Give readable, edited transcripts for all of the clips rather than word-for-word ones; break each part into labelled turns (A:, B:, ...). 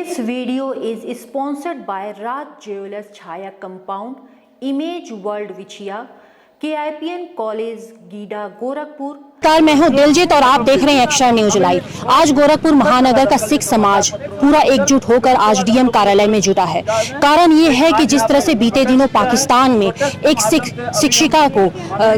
A: This video is sponsored by Raj Jewelers Chaya Compound, Image World Vichia, KIPN College, Gida, Gorakhpur।
B: मैं हूं दिलजीत और आप देख रहे हैं एक्स्ट्रा न्यूज लाइव। आज गोरखपुर महानगर का सिख समाज पूरा एकजुट होकर आज डीएम कार्यालय में जुटा है। कारण ये है कि जिस तरह से बीते दिनों पाकिस्तान में एक सिख शिक्षिका को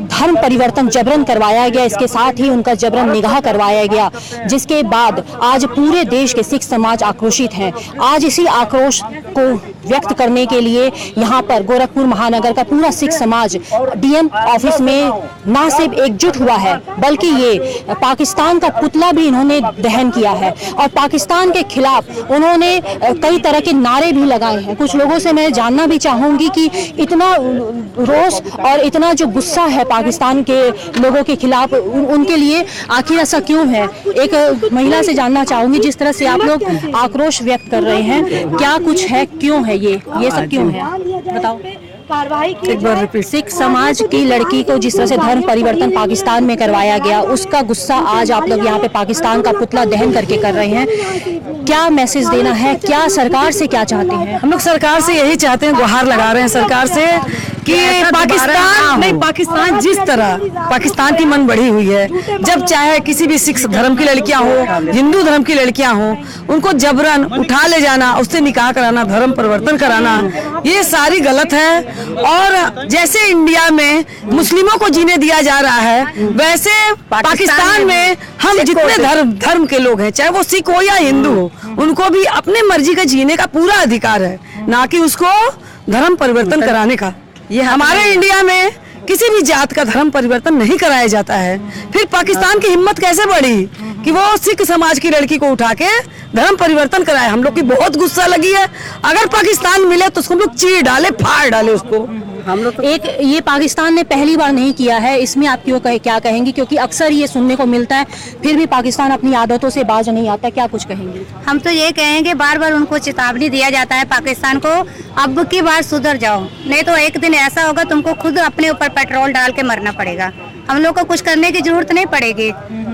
B: धर्म परिवर्तन जबरन करवाया गया, इसके साथ ही उनका जबरन निगाह करवाया गया, जिसके बाद आज पूरे देश के सिख समाज आक्रोशित हैं। आज इसी आक्रोश को व्यक्त करने के लिए यहाँ पर गोरखपुर महानगर का पूरा सिख समाज डीएम ऑफिस में न सिर्फ एकजुट हुआ है बल्कि ये पाकिस्तान का पुतला भी इन्होंने दहन किया है और पाकिस्तान के खिलाफ उन्होंने कई तरह के नारे भी लगाए हैं। कुछ लोगों से मैं जानना भी चाहूंगी कि इतना रोष और इतना जो गुस्सा है पाकिस्तान के लोगों के खिलाफ, उनके लिए आखिर ऐसा क्यों है। एक महिला से जानना चाहूंगी, जिस तरह से आप लोग आक्रोश व्यक्त कर रहे हैं, क्या कुछ है, क्यों है ये सब क्यों है, बताओ। सिख समाज की लड़की को जिस तरह से धर्म परिवर्तन पाकिस्तान में करवाया गया, उसका गुस्सा आज आप लोग यहाँ पे पाकिस्तान का पुतला दहन करके कर रहे हैं। क्या मैसेज देना है, क्या सरकार से क्या चाहते हैं?
C: हम लोग सरकार से यही चाहते हैं, गुहार लगा रहे हैं सरकार से कि पाकिस्तान जिस तरह पाकिस्तान की मन बढ़ी हुई है, जब चाहे किसी भी सिख धर्म की लड़कियां हो, हिंदू धर्म की लड़कियां हो, उनको जबरन उठा ले जाना, उससे निकाह कराना, धर्म परिवर्तन कराना, ये सारी गलत है। और जैसे इंडिया में मुस्लिमों को जीने दिया जा रहा है, वैसे पाकिस्तान में हम जितने धर्म के लोग हैं, चाहे वो सिख हो या हिंदू हो, उनको भी अपने मर्जी का जीने का पूरा अधिकार है, ना कि उसको धर्म परिवर्तन कराने का। ये हमारे इंडिया में किसी भी जात का धर्म परिवर्तन नहीं कराया जाता है। फिर पाकिस्तान की हिम्मत कैसे बढ़ी कि वो सिख समाज की लड़की को उठा के धर्म परिवर्तन कराए। हम लोग की बहुत गुस्सा लगी है। अगर पाकिस्तान मिले तो उसको हम लोग चीर डाले, फाड़ डाले उसको। हम लोग
B: एक ये पाकिस्तान ने पहली बार नहीं किया है, इसमें आप क्या कहेंगी? क्योंकि अक्सर ये सुनने को मिलता है, फिर भी पाकिस्तान अपनी आदतों से बाज नहीं आता, क्या कुछ कहेंगे?
D: हम तो ये कहेंगे, बार बार उनको चेतावनी दिया जाता है पाकिस्तान को, अब की बार सुधर जाओ, नहीं तो एक दिन ऐसा होगा तुमको खुद अपने ऊपर पेट्रोल डाल के मरना पड़ेगा। हम लोग को कुछ करने की जरूरत नहीं पड़ेगी,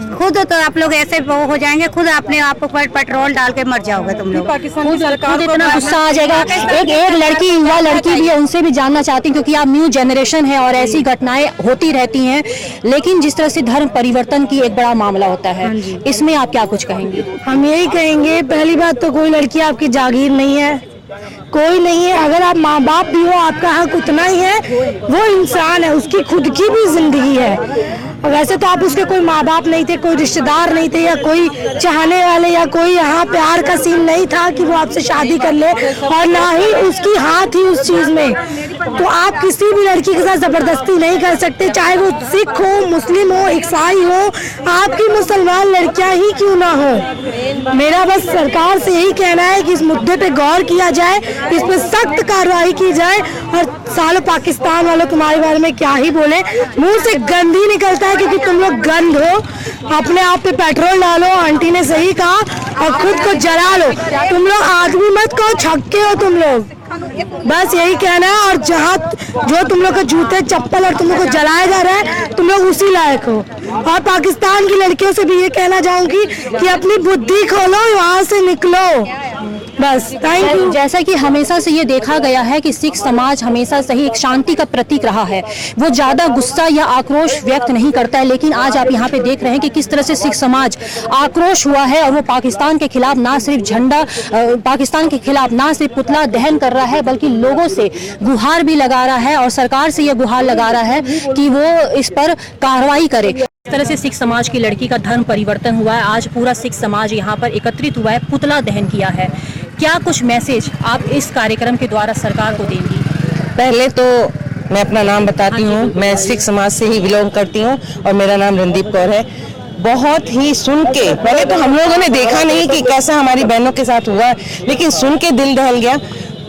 D: खुद तो आप लोग ऐसे वो हो जाएंगे, खुद अपने आप पर पेट्रोल डाल के मर जाओगे तुम लोग।
B: खुद इतना गुस्सा आ जाएगा। एक लड़की, युवा लड़की भी है, उनसे भी जानना चाहती हूँ, क्योंकि आप न्यू जनरेशन है और ऐसी घटनाएं होती रहती हैं, लेकिन जिस तरह से धर्म परिवर्तन की एक बड़ा मामला होता है, इसमें आप क्या कुछ कहेंगे?
E: हम यही कहेंगे, पहली बात तो कोई लड़की आपकी जागीर नहीं है, कोई नहीं है। अगर आप माँ बाप भी हो, आपका हक उतना ही है। वो इंसान है, उसकी खुद की भी जिंदगी है। वैसे तो आप उसके कोई माँ बाप नहीं थे, कोई रिश्तेदार नहीं थे, या कोई चाहने वाले, या कोई यहाँ प्यार का सीन नहीं था कि वो आपसे शादी कर ले, और ना ही उसकी हाथ थी उस चीज में। तो आप किसी भी लड़की के साथ जबरदस्ती नहीं कर सकते, चाहे वो सिख हो, मुस्लिम हो, ईसाई हो, आपकी मुसलमान लड़कियां ही क्यों ना हो। मेरा बस सरकार से यही कहना है कि इस मुद्दे पे गौर किया जाए, इस पे सख्त कार्रवाई की जाए। और सालों पाकिस्तान वालों तुम्हारे बारे में क्या ही बोले, मुंह से गंद ही निकलता है, क्योंकि तुम लोग गंद हो। अपने आप पे पेट्रोल डालो, आंटी ने सही कहा, और खुद को जला लो। तुम लोग आदमी मत कहो, छक्के हो तुम लोग। बस यही कहना है। और जहाँ जो तुम लोग के जूते चप्पल और तुम लोग को जलाया जा रहा है, तुम लोग उसी लायक हो। और पाकिस्तान की लड़कियों से भी ये कहना चाहूंगी कि अपनी बुद्धि खोलो, वहाँ से निकलो। बस थैंक यू।
B: जैसा कि हमेशा से ये देखा गया है कि सिख समाज हमेशा से ही एक शांति का प्रतीक रहा है, वो ज्यादा गुस्सा या आक्रोश व्यक्त नहीं करता है, लेकिन आज आप यहाँ पे देख रहे हैं कि किस तरह से सिख समाज आक्रोश हुआ है और वो पाकिस्तान के खिलाफ ना सिर्फ झंडा, पाकिस्तान के खिलाफ ना सिर्फ पुतला दहन कर रहा है, बल्कि लोगों से गुहार भी लगा रहा है और सरकार से ये गुहार लगा रहा है कि वो इस पर कार्रवाई करे। इस तरह से सिख समाज की लड़की का धर्म परिवर्तन हुआ है। आज पूरा सिख समाज यहाँ पर एकत्रित हुआ है, पुतला दहन किया है। क्या कुछ मैसेज आप इस कार्यक्रम के द्वारा सरकार को देंगी?
F: पहले तो मैं अपना नाम बताती हूँ। मैं सिख समाज से ही बिलोंग करती हूँ और मेरा नाम रणदीप कौर है। बहुत ही सुन के, पहले तो हम लोगों ने देखा नहीं कि कैसा हमारी बहनों के साथ हुआ, लेकिन सुन के दिल दहल गया।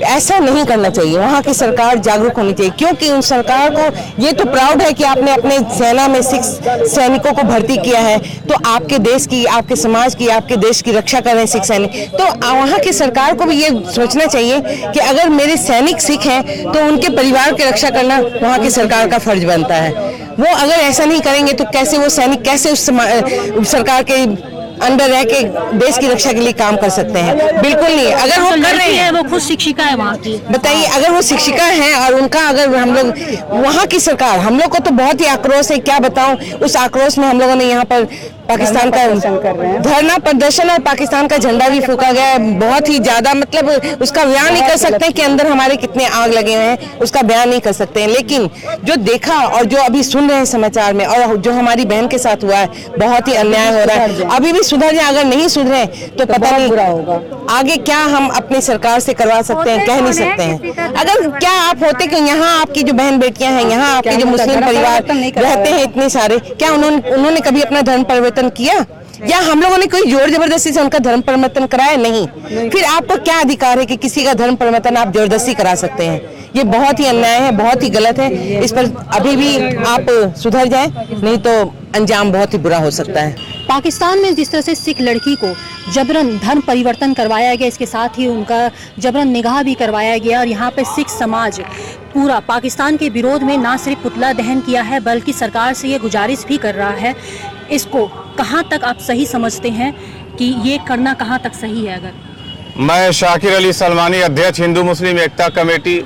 F: ऐसा नहीं करना चाहिए, वहाँ की सरकार जागरूक होनी चाहिए, क्योंकि उन सरकार को ये तो प्राउड है कि आपने अपने सेना में सिख सैनिकों को भर्ती किया है, तो आपके देश की, आपके समाज की, आपके देश की रक्षा कर रहे हैं सिख सैनिक। तो वहाँ की सरकार को भी ये सोचना चाहिए कि अगर मेरे सैनिक सिख हैं तो उनके परिवार की रक्षा करना वहाँ की सरकार का फर्ज बनता है। वो अगर ऐसा नहीं करेंगे तो कैसे वो सैनिक, कैसे उस सरकार के अंडर रह के देश की रक्षा के लिए काम कर सकते हैं? बिल्कुल नहीं। अगर वो कर रहे हैं,
B: वो खुद शिक्षिका है वहाँ की,
F: बताइए, अगर वो शिक्षिका हैं और उनका अगर हम लोग वहाँ की सरकार, हम लोग को तो बहुत ही आक्रोश है, क्या बताऊं। उस आक्रोश में हम लोगों ने यहाँ पर पाकिस्तान का धरना प्रदर्शन और पाकिस्तान का झंडा भी फूका गया है। बहुत ही ज्यादा, मतलब उसका बयान नहीं कर सकते कि अंदर हमारे कितने आग लगे हुए हैं, उसका बयान नहीं कर सकते हैं। लेकिन जो देखा और जो अभी सुन रहे हैं समाचार में, और जो हमारी बहन के साथ हुआ है, बहुत ही अन्याय हो रहा है। अभी भी सुधर जाए, अगर नहीं सुधरे तो पता नहीं बुरा होगा आगे क्या हम अपनी सरकार से करवा सकते हैं, कह नहीं सकते हैं। अगर क्या आप होते कि यहाँ आपकी जो बहन बेटियां हैं, यहाँ आपके जो मुस्लिम परिवार रहते हैं इतने सारे, क्या उन्होंने कभी अपना धर्म परिवर्तन किया, या हम लोगों ने कोई जोर जबरदस्ती से उनका धर्म परिवर्तन कराया? नहीं। फिर आपको क्या अधिकार है कि किसी का धर्म परिवर्तन आप जबरदस्ती करा सकते हैं? ये बहुत ही अन्याय है, बहुत ही गलत है। इस पर अभी भी आप सुधर जाएं, नहीं तो अंजाम बहुत ही बुरा हो सकता है।
B: पाकिस्तान में जिस तरह से सिख लड़की को जबरन धर्म परिवर्तन करवाया गया, इसके साथ ही उनका जबरन निकाह भी करवाया गया, और यहाँ पे सिख समाज पूरा पाकिस्तान के विरोध में ना सिर्फ पुतला दहन किया है, बल्कि सरकार से ये गुजारिश भी कर रहा है। इसको कहाँ तक आप सही समझते हैं कि ये करना कहाँ तक सही है? अगर
G: मैं शाकिर अली सलमानी, अध्यक्ष हिंदू मुस्लिम एकता कमेटी,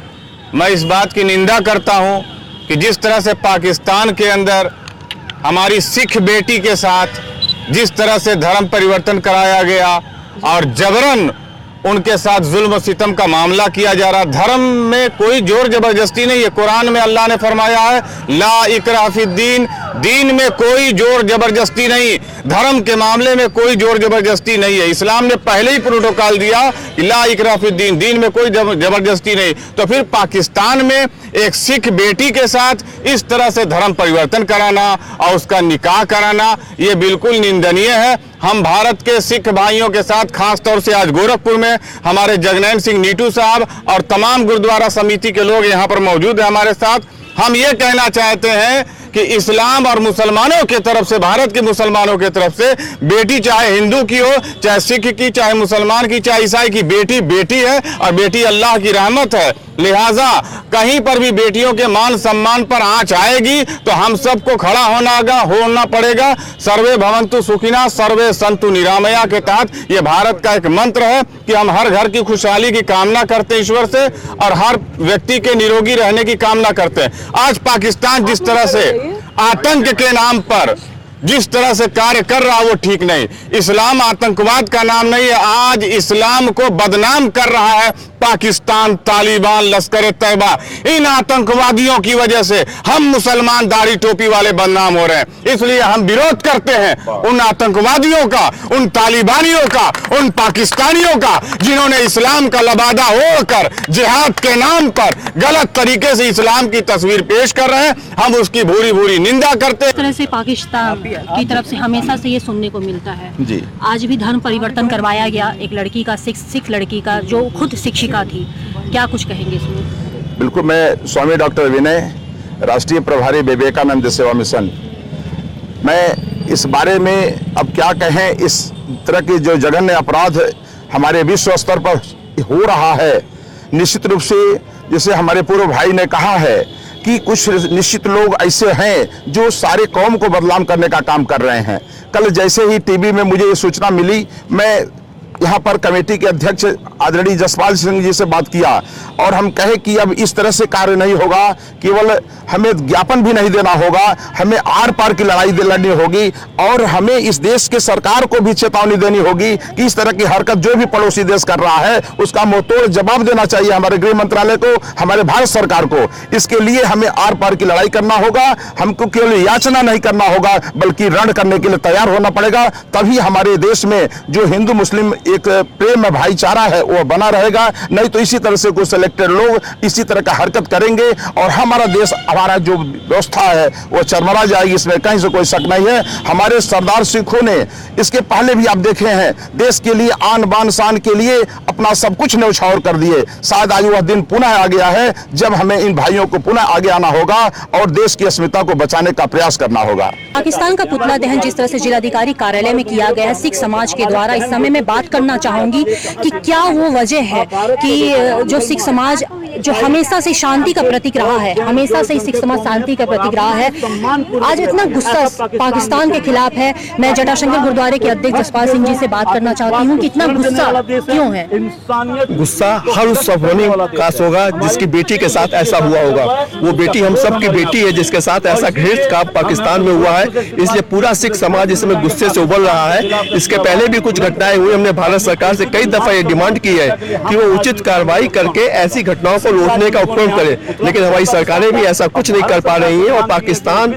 G: मैं इस बात की निंदा करता हूँ कि जिस तरह से पाकिस्तान के अंदर हमारी सिख बेटी के साथ जिस तरह से धर्म परिवर्तन कराया गया और जबरन उनके साथ जुल्म सितम का मामला किया जा रहा। धर्म में कोई जोर जबरदस्ती नहीं है। कुरान में अल्लाह ने फरमाया है, ला इकराह फिद्दीन, दीन में कोई जोर जबरदस्ती नहीं, धर्म के मामले में कोई जोर जबरदस्ती नहीं है। इस्लाम ने पहले ही प्रोटोकॉल दिया कि ला इकराह फिद्दीन, दीन में कोई जबरदस्ती नहीं। तो फिर पाकिस्तान में एक सिख बेटी के साथ इस तरह से धर्म परिवर्तन कराना और उसका निकाह कराना, ये बिल्कुल निंदनीय है। हम भारत के सिख भाइयों के साथ, खास तौर से आज गोरखपुर में हमारे जगनैन सिंह नीटू साहब और तमाम गुरुद्वारा समिति के लोग यहाँ पर मौजूद हैं हमारे साथ, हम ये कहना चाहते हैं कि इस्लाम और मुसलमानों की तरफ से, भारत के मुसलमानों की तरफ से, बेटी चाहे हिंदू की हो, चाहे सिख की, चाहे मुसलमान की, चाहे ईसाई की, बेटी बेटी है और बेटी अल्लाह की रहमत है। लिहाजा कहीं पर भी बेटियों के मान सम्मान पर आंच आएगी तो हम सबको खड़ा होना पड़ेगा। सर्वे भवन्तु सुखिना सर्वे सन्तु निरामया के तहत ये भारत का एक मंत्र है कि हम हर घर की खुशहाली की कामना करते हैं ईश्वर से, और हर व्यक्ति के निरोगी रहने की कामना करते हैं। आज पाकिस्तान जिस तरह से आतंक के नाम पर जिस तरह से कार्य कर रहा वो ठीक नहीं। इस्लाम आतंकवाद का नाम नहीं है। आज इस्लाम को बदनाम कर रहा है पाकिस्तान, तालिबान, लश्कर तैयबा। इन आतंकवादियों की वजह से हम मुसलमान दाढ़ी टोपी वाले बदनाम हो रहे हैं। इसलिए हम विरोध करते हैं उन आतंकवादियों का, उन तालिबानियों का, उन पाकिस्तानियों का जिन्होंने इस्लाम का लबादा ओढ़कर जिहाद के नाम पर गलत तरीके से इस्लाम की तस्वीर पेश कर रहे हैं। हम उसकी भूरी भूरी निंदा करते हैं।
B: इस तरह से पाकिस्तान की तरफ से हमेशा से ये सुनने को मिलता है।
G: जी।
B: आज भी धर्म परिवर्तन करवाया गया एक लड़की का, सिख लड़की का, जो खुद शिक्षिका थी। क्या कुछ कहेंगे इसमें?
H: बिल्कुल, मैं स्वामी डॉक्टर विनय, राष्ट्रीय प्रभारी विवेकानंद सेवा मिशन, मैं इस बारे में अब क्या कहें। इस तरह के जो जघन्य अपराध हमारे विश्व स्तर पर हो रहा है, निश्चित रूप से जैसे हमारे पूर्व भाई ने कहा है कि कुछ निश्चित लोग ऐसे हैं जो सारे कौम को बदनाम करने का काम कर रहे हैं। कल जैसे ही टीवी में मुझे ये सूचना मिली, मैं यहाँ पर कमेटी के अध्यक्ष आदरणीय जसपाल सिंह जी से बात किया और हम कहे कि अब इस तरह से कार्य नहीं होगा, केवल हमें ज्ञापन भी नहीं देना होगा, हमें आर पार की लड़ाई लड़नी होगी और हमें इस देश के सरकार को भी चेतावनी देनी होगी कि इस तरह की हरकत जो भी पड़ोसी देश कर रहा है उसका मुंहतोड़ जवाब देना चाहिए हमारे गृह मंत्रालय को, हमारे भारत सरकार को। इसके लिए हमें आर पार की लड़ाई करना होगा, हमको केवल याचना नहीं करना होगा बल्कि रण करने के लिए तैयार होना पड़ेगा। तभी हमारे देश में जो हिंदू मुस्लिम एक प्रेम भाईचारा है वो बना रहेगा, नहीं तो इसी तरह से कुछ सिलेक्टेड लोग इसी तरह का हरकत करेंगे और हमारा देश, हमारा जो व्यवस्था है वो चरमरा जाएगी। इसमें कहीं से कोई शक नहीं है। हमारे सरदार सिखों ने इसके पहले भी आप देखे हैं, देश के लिए आन बान शान के लिए अपना सब कुछ न्यौछावर कर दिए। शायद आज वह दिन पुनः आ गया है जब हमें इन भाइयों को पुनः आगे आना होगा और देश की अस्मिता को बचाने का प्रयास करना होगा।
B: पाकिस्तान का पुतला दहन जिस तरह से जिलाधिकारी कार्यालय में किया गया है सिख समाज के द्वारा, इस समय मैं बात कर करना चाहूंगी कि क्या वो वजह है कि जो सिख समाज जो हमेशा से शांति का प्रतीक रहा है, हमेशा से सिख समाज शांति का प्रतीक रहा है, आज इतना गुस्सा पाकिस्तान के खिलाफ है। मैं जटाशंकर गुरुद्वारे के अध्यक्ष जसपाल सिंह जी से बात करना चाहती हूँ कि इतना गुस्सा क्यों है?
I: गुस्सा हर उस सफोनी काश होगा जिसकी बेटी के साथ ऐसा हुआ होगा। वो बेटी हम सब की बेटी है जिसके साथ ऐसा घृणित काम पाकिस्तान में हुआ है, इसलिए पूरा सिख समाज इसमें गुस्से से उबल रहा है। इसके पहले भी कुछ घटनाएं हुई, हमने भारत सरकार से कई दफा ये डिमांड की है कि वो उचित कार्रवाई करके ऐसी घटनाओं को रोकने का उपक्रम करे, लेकिन हमारी सरकारें भी ऐसा कुछ नहीं कर पा रही हैं और पाकिस्तान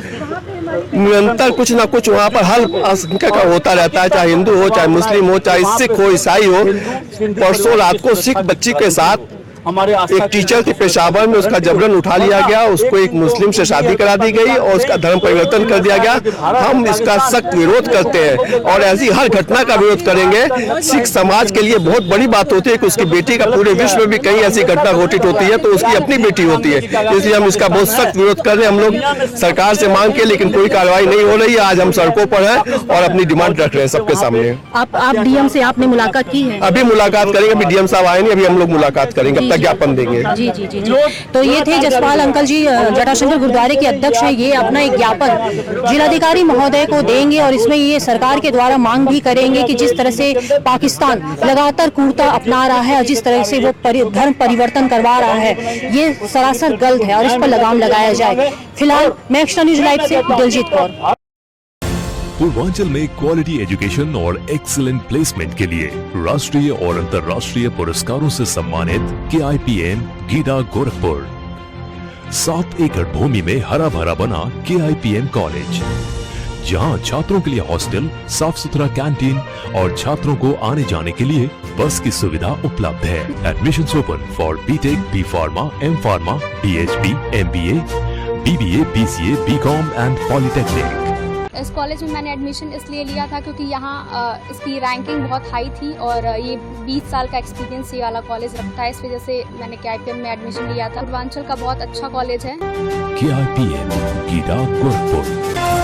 I: निरंतर कुछ ना कुछ वहाँ पर हर अल्पसंख्यक का होता रहता है, चाहे हिंदू हो, चाहे मुस्लिम हो, चाहे सिख हो, ईसाई हो। परसों रात को सिख बच्ची के साथ एक टीचर के पेशावर में उसका जबरन उठा लिया गया, उसको एक मुस्लिम से शादी करा दी गई और उसका धर्म परिवर्तन कर दिया गया। हम इसका सख्त विरोध करते हैं और ऐसी हर घटना का विरोध करेंगे। सिख समाज के लिए बहुत बड़ी बात होती है कि उसकी बेटी का पूरे विश्व में भी कहीं ऐसी घटना घटित होती है तो उसकी अपनी बेटी होती है, इसलिए हम इसका बहुत सख्त विरोध कर रहे हैं। हम लोग सरकार से मांग के, लेकिन कोई कार्रवाई नहीं हो रही है। आज हम सड़कों पर हैं और अपनी डिमांड रख रहे हैं सबके सामने।
B: आप डीएम से आपने मुलाकात की है?
I: अभी मुलाकात करेंगे, अभी डीएम साहब आए नहीं, अभी हम लोग मुलाकात करेंगे, ज्ञापन देंगे।
B: जी जी जी जी। तो ये थे जसपाल अंकल जी, जटाशंकर गुरुद्वारे के अध्यक्ष हैं। ये अपना एक ज्ञापन जिलाधिकारी महोदय को देंगे और इसमें ये सरकार के द्वारा मांग भी करेंगे कि जिस तरह से पाकिस्तान लगातार क्रूरता अपना रहा है और जिस तरह से वो धर्म परिवर्तन करवा रहा है, ये सरासर गलत है और इस पर लगाम लगाया जाए। फिलहाल मैं एक्स्ट्रा न्यूज लाइव से दिलजीत कौर।
J: पूर्वांचल में क्वालिटी एजुकेशन और एक्सीलेंट प्लेसमेंट के लिए राष्ट्रीय और अंतर्राष्ट्रीय पुरस्कारों से सम्मानित KIPN गीडा गोरखपुर। 7 एकड़ भूमि में हरा भरा बना KIPN कॉलेज, जहां छात्रों के लिए हॉस्टल, साफ सुथरा कैंटीन और छात्रों को आने जाने के लिए बस की सुविधा उपलब्ध है। Admissions open for BTech, B Pharma, M Pharma, PhD, MBA, BBA, BCA, BCom and polytechnic.
K: इस कॉलेज में मैंने एडमिशन इसलिए लिया था क्योंकि यहाँ इसकी रैंकिंग बहुत हाई थी और ये 20 साल का एक्सपीरियंस ये वाला कॉलेज रखता है, इस वजह से मैंने KIPN में एडमिशन लिया था। पूर्वांचल का बहुत अच्छा कॉलेज है।
J: KIPN गीडा गोरखपुर।